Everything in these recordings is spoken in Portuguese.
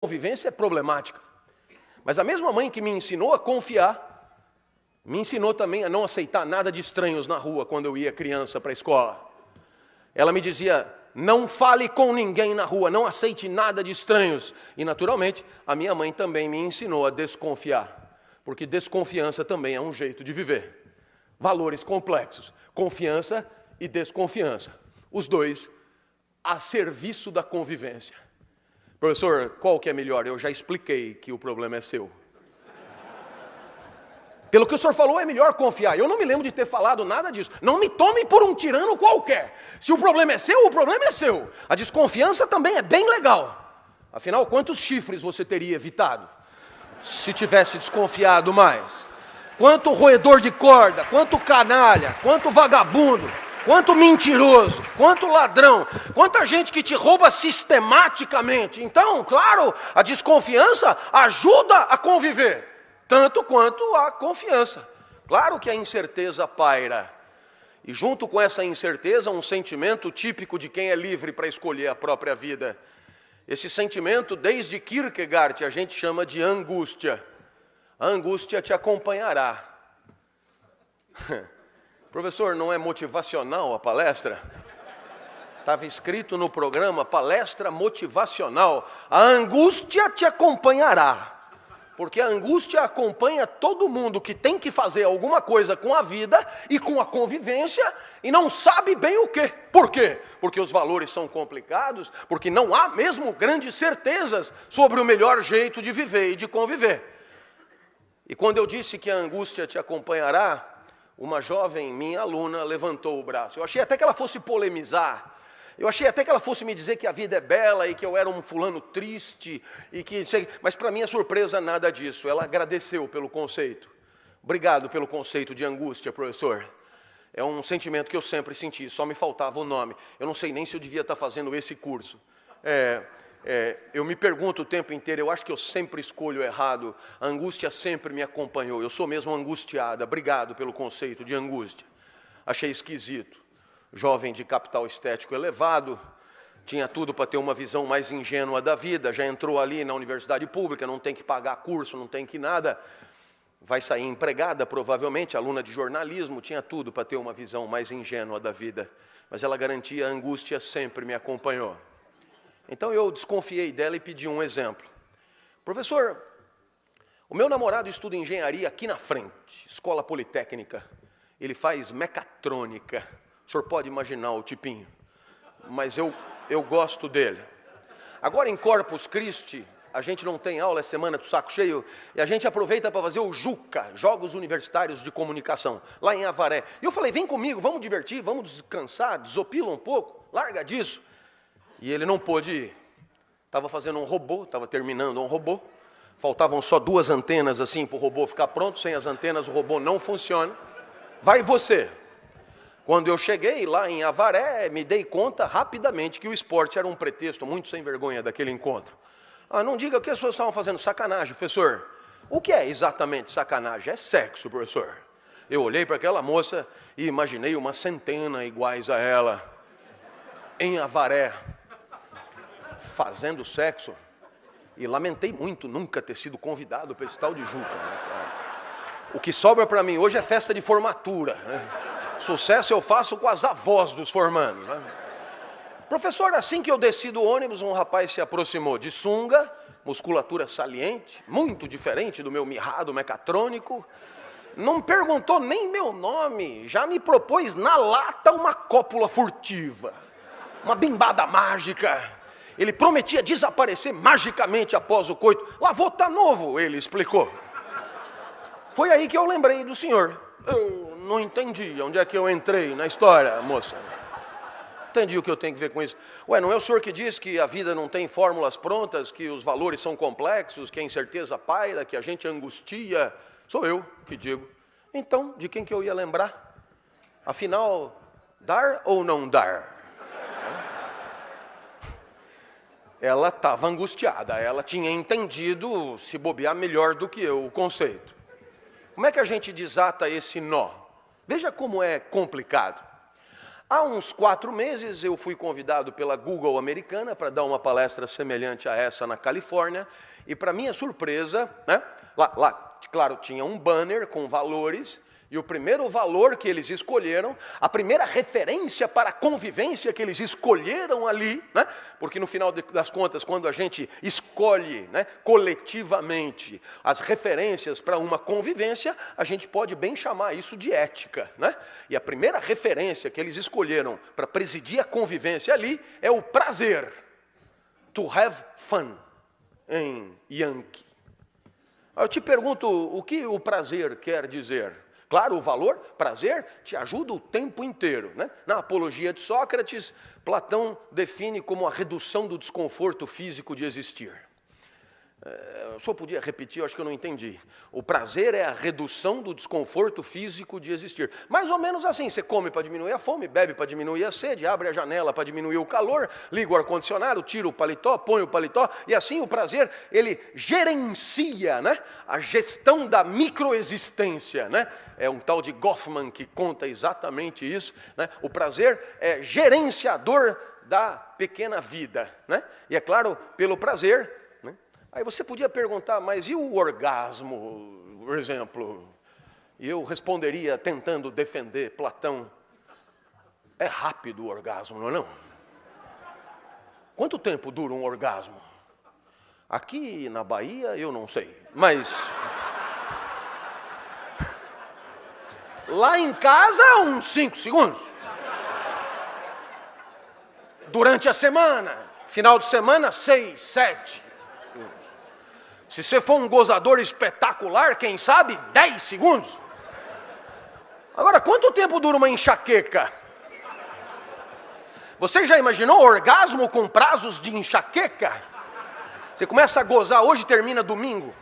convivência é problemática. Mas a mesma mãe que me ensinou a confiar, me ensinou também a não aceitar nada de estranhos na rua quando eu ia criança para a escola. Ela me dizia, não fale com ninguém na rua, não aceite nada de estranhos. E naturalmente, a minha mãe também me ensinou a desconfiar, porque desconfiança também é um jeito de viver. Valores complexos, confiança e desconfiança, os dois a serviço da convivência. Professor, qual que é melhor? Eu já expliquei que o problema é seu. Pelo que o senhor falou, é melhor confiar. Eu não me lembro de ter falado nada disso. Não me tome por um tirano qualquer. Se o problema é seu, o problema é seu. A desconfiança também é bem legal. Afinal, quantos chifres você teria evitado se tivesse desconfiado mais? Quanto roedor de corda, quanto canalha, quanto vagabundo, quanto mentiroso, quanto ladrão, quanta gente que te rouba sistematicamente. Então, claro, a desconfiança ajuda a conviver, tanto quanto a confiança. Claro que a incerteza paira. E junto com essa incerteza, um sentimento típico de quem é livre para escolher a própria vida. Esse sentimento, desde Kierkegaard, a gente chama de angústia. A angústia te acompanhará. Professor, não é motivacional a palestra? Estava escrito no programa, palestra motivacional. A angústia te acompanhará. Porque a angústia acompanha todo mundo que tem que fazer alguma coisa com a vida e com a convivência e não sabe bem o quê. Por quê? Porque os valores são complicados, porque não há mesmo grandes certezas sobre o melhor jeito de viver e de conviver. E quando eu disse que a angústia te acompanhará, uma jovem, minha aluna, levantou o braço. Eu achei até que ela fosse polemizar. Eu achei até que ela fosse me dizer que a vida é bela e que eu era um fulano triste. Mas para minha surpresa, nada disso. Ela agradeceu pelo conceito. Obrigado pelo conceito de angústia, professor. É um sentimento que eu sempre senti, só me faltava o nome. Eu não sei nem se eu devia estar fazendo esse curso. Eu me pergunto o tempo inteiro, eu acho que eu sempre escolho errado. A angústia sempre me acompanhou, eu sou mesmo angustiada. Obrigado pelo conceito de angústia. Achei esquisito. Jovem de capital estético elevado, tinha tudo para ter uma visão mais ingênua da vida, já entrou ali na universidade pública, não tem que pagar curso, não tem que nada, vai sair empregada provavelmente, aluna de jornalismo, tinha tudo para ter uma visão mais ingênua da vida. Mas ela garantia, a angústia sempre me acompanhou. Então eu desconfiei dela e pedi um exemplo. Professor, o meu namorado estuda engenharia aqui na frente, escola politécnica. Ele faz mecatrônica. O senhor pode imaginar o tipinho. Mas eu gosto dele. Agora em Corpus Christi, a gente não tem aula, é semana do saco cheio, e a gente aproveita para fazer o JUCA, Jogos Universitários de Comunicação, lá em Avaré. E eu falei, vem comigo, vamos divertir, vamos descansar, desopila um pouco, larga disso. E ele não pôde ir. Estava fazendo um robô, estava terminando um robô. Faltavam só 2 antenas assim para o robô ficar pronto. Sem as antenas o robô não funciona. Vai você. Quando eu cheguei lá em Avaré, me dei conta rapidamente que o esporte era um pretexto muito sem vergonha daquele encontro. Não diga o que as pessoas estavam fazendo. Sacanagem, professor. O que é exatamente sacanagem? É sexo, professor. Eu olhei para aquela moça e imaginei uma centena iguais a ela. Em Avaré. Fazendo sexo, e lamentei muito nunca ter sido convidado para esse tal de JUCA. O que sobra para mim hoje é festa de formatura. Sucesso eu faço com as avós dos formandos. Professor, assim que eu desci do ônibus, um rapaz se aproximou de sunga, musculatura saliente, muito diferente do meu mirrado mecatrônico. Não perguntou nem meu nome, já me propôs na lata uma cópula furtiva, uma bimbada mágica. Ele prometia desaparecer magicamente após o coito. Lá vou tá novo, ele explicou. Foi aí que eu lembrei do senhor. Eu não entendi onde é que eu entrei na história, moça. Entendi o que eu tenho que ver com isso. Ué, não é o senhor que diz que a vida não tem fórmulas prontas, que os valores são complexos, que a incerteza paira, que a gente angustia? Sou eu que digo. Então, de quem que eu ia lembrar? Afinal, dar ou não dar? Ela estava angustiada, ela tinha entendido, se bobear melhor do que eu, o conceito. Como é que a gente desata esse nó? Veja como é complicado. Há uns 4 meses eu fui convidado pela Google americana para dar uma palestra semelhante a essa na Califórnia, e para minha surpresa, né, lá, claro, tinha um banner com valores, e o primeiro valor que eles escolheram, a primeira referência para a convivência que eles escolheram ali, né? Porque no final das contas, quando a gente escolhe, né, coletivamente as referências para uma convivência, a gente pode bem chamar isso de ética, né? E a primeira referência que eles escolheram para presidir a convivência ali é o prazer. To have fun, em Yankee. Eu te pergunto, o que o prazer quer dizer? Claro, o valor, prazer, te ajuda o tempo inteiro, né? Na Apologia de Sócrates, Platão define como a redução do desconforto físico de existir. O senhor podia repetir? Eu acho que eu não entendi. O prazer é a redução do desconforto físico de existir. Mais ou menos assim, você come para diminuir a fome, bebe para diminuir a sede, abre a janela para diminuir o calor, liga o ar-condicionado, tira o paletó, põe o paletó, e assim o prazer, ele gerencia, né, a gestão da microexistência, né? É um tal de Goffman que conta exatamente isso, né? O prazer é gerenciador da pequena vida, né? E é claro, pelo prazer. Aí você podia perguntar, mas e o orgasmo, por exemplo? E eu responderia tentando defender Platão. É rápido o orgasmo, não é não? Quanto tempo dura um orgasmo? Aqui na Bahia eu não sei, mas lá em casa uns 5 segundos. Durante a semana, final de semana, 6, 7. Se você for um gozador espetacular, quem sabe, 10 segundos. Agora, quanto tempo dura uma enxaqueca? Você já imaginou orgasmo com prazos de enxaqueca? Você começa a gozar hoje e termina domingo.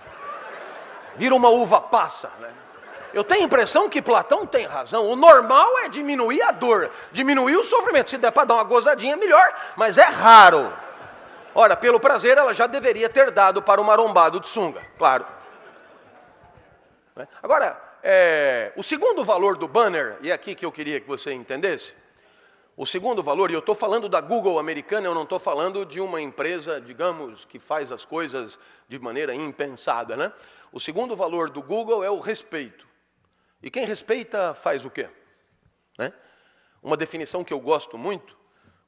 Vira uma uva passa, né? Eu tenho a impressão que Platão tem razão. O normal é diminuir a dor, diminuir o sofrimento. Se der para dar uma gozadinha, melhor, mas é raro. Ora, pelo prazer, ela já deveria ter dado para o marombado de sunga, claro. Agora, o segundo valor do banner, e é aqui que eu queria que você entendesse, o segundo valor, e eu estou falando da Google americana, eu não estou falando de uma empresa, digamos, que faz as coisas de maneira impensada, né? O segundo valor do Google é o respeito. E quem respeita faz o quê? Né? Uma definição que eu gosto muito,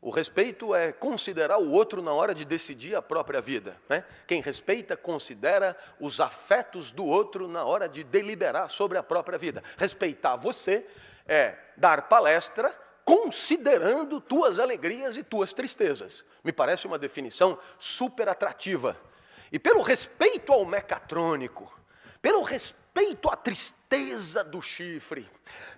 o respeito é considerar o outro na hora de decidir a própria vida, né? Quem respeita, considera os afetos do outro na hora de deliberar sobre a própria vida. Respeitar você é dar palestra considerando tuas alegrias e tuas tristezas. Me parece uma definição super atrativa. E pelo respeito ao mecatrônico, pelo respeito à tristeza do chifre,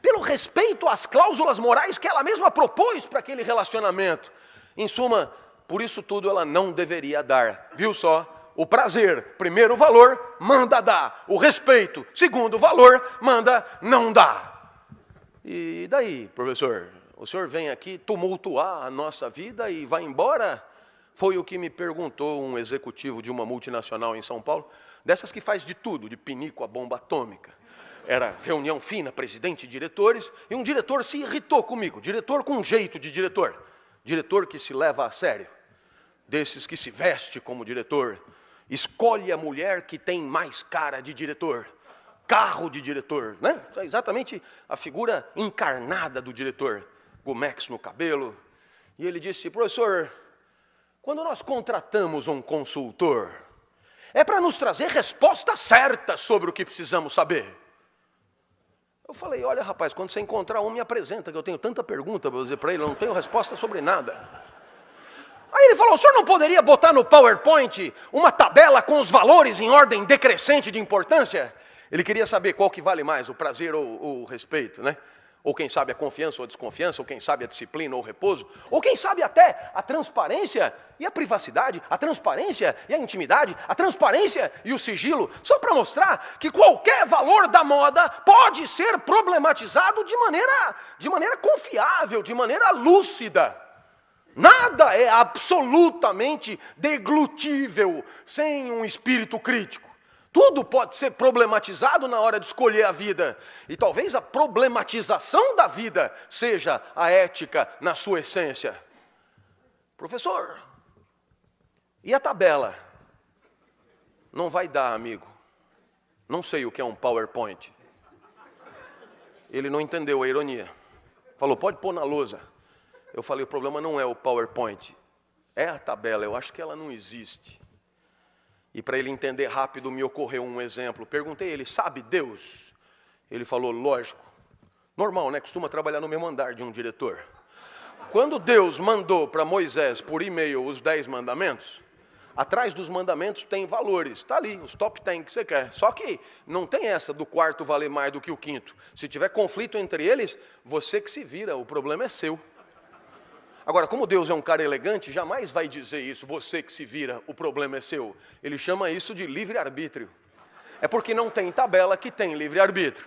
pelo respeito às cláusulas morais que ela mesma propôs para aquele relacionamento. Em suma, por isso tudo ela não deveria dar. Viu só? O prazer, primeiro valor, manda dar. O respeito, segundo valor, manda não dar. E daí, professor? O senhor vem aqui tumultuar a nossa vida e vai embora? Foi o que me perguntou um executivo de uma multinacional em São Paulo, dessas que faz de tudo, de pinico a bomba atômica. Era reunião fina, presidente e diretores, e um diretor se irritou comigo, diretor com jeito de diretor que se leva a sério, desses que se veste como diretor, escolhe a mulher que tem mais cara de diretor, carro de diretor, né? É exatamente a figura encarnada do diretor, Gomex no cabelo. E ele disse, professor, quando nós contratamos um consultor, é para nos trazer respostas certas sobre o que precisamos saber. Eu falei, olha rapaz, quando você encontrar um, me apresenta, que eu tenho tanta pergunta para dizer para ele, eu não tenho resposta sobre nada. Aí ele falou, o senhor não poderia botar no PowerPoint uma tabela com os valores em ordem decrescente de importância? Ele queria saber qual que vale mais, o prazer ou o respeito, né? Ou quem sabe a confiança ou a desconfiança, ou quem sabe a disciplina ou o repouso, ou quem sabe até a transparência e a privacidade, a transparência e a intimidade, a transparência e o sigilo, só para mostrar que qualquer valor da moda pode ser problematizado de maneira confiável, de maneira lúcida. Nada é absolutamente deglutível sem um espírito crítico. Tudo pode ser problematizado na hora de escolher a vida. E talvez a problematização da vida seja a ética na sua essência. Professor, e a tabela? Não vai dar, amigo. Não sei o que é um PowerPoint. Ele não entendeu a ironia. Falou, pode pôr na lousa. Eu falei, o problema não é o PowerPoint. É a tabela, eu acho que ela não existe. E para ele entender rápido, me ocorreu um exemplo. Perguntei ele, sabe Deus? Ele falou, lógico. Normal, né? Costuma trabalhar no mesmo andar de um diretor. Quando Deus mandou para Moisés por e-mail os 10 mandamentos, atrás dos mandamentos tem valores. Está ali, os top 10 que você quer. Só que não tem essa do quarto valer mais do que o quinto. Se tiver conflito entre eles, você que se vira, o problema é seu. Agora, como Deus é um cara elegante, jamais vai dizer isso, você que se vira, o problema é seu. Ele chama isso de livre-arbítrio. É porque não tem tabela que tem livre-arbítrio.